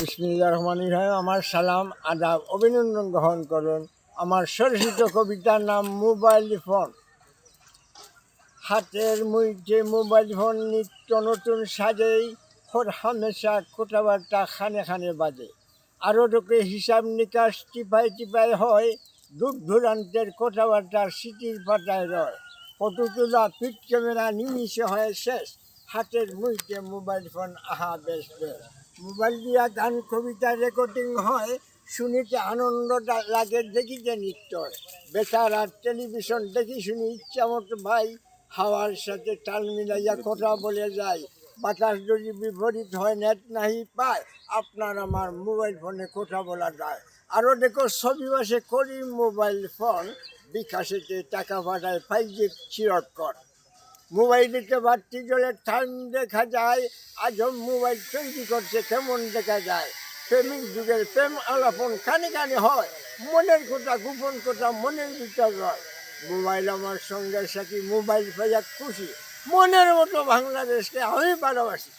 বিসমিল্লাহির রহমানির রহিম। আমার সালাম আদাব অভিনন্দন গ্রহণ করুন। আমার স্বরচিত কবিতার নাম মোবাইল ফোন। হাতের মুঠে মোবাইল ফোন নিত্য নতুন সাজেই খোর হামেশা কথাবার্তা খানে খানে বাজে। আরও ঢোকে হিসাব নিকাশ টিপাই টিপাই হয়, দূর দূরান্তের কথাবার্তার স্মৃতির পাতায় রয়। ফটো তোলা পিট ক্যামেরা নিমিষে হয় শেষ, হাতের মুঠে মোবাইল ফোন আহা বেশ বেশ। মোবাইল দিয়া গান কবিতা রেকর্ডিং হয়, শুনিতে আনন্দ লাগে দেখিতে নিত্যয়। বেতার আর টেলিভিশন দেখি শুনি ইচ্ছা মতো ভাই, হাওয়ার সাথে তাল মিলাইয়া কথা বলে যায়। বাতাস যদি বিপরীত হয় নেট নাহি পায়, আপনার আমার মোবাইল ফোনে কথা বলা যায়। আরও দেখো ছবি বাসে করি মোবাইল ফোন, বিকাশেতে টাকা পাঠায় 5G চিরক্ষণ। মোবাইলেতে বাড়তি জলের টাইম দেখা যায়, আজও মোবাইল তৈরি করছে কেমন দেখা যায়। প্রেমিক যুগের প্রেম আলাপন কানে কানে হয়, মনের কথা গোপন কথা মনের ভিতর রয়। মোবাইল আমার সঙ্গে সাথী, মোবাইল পেয়ে খুশি, মনের মতো বাংলাদেশকে আমি ভালোবাসি।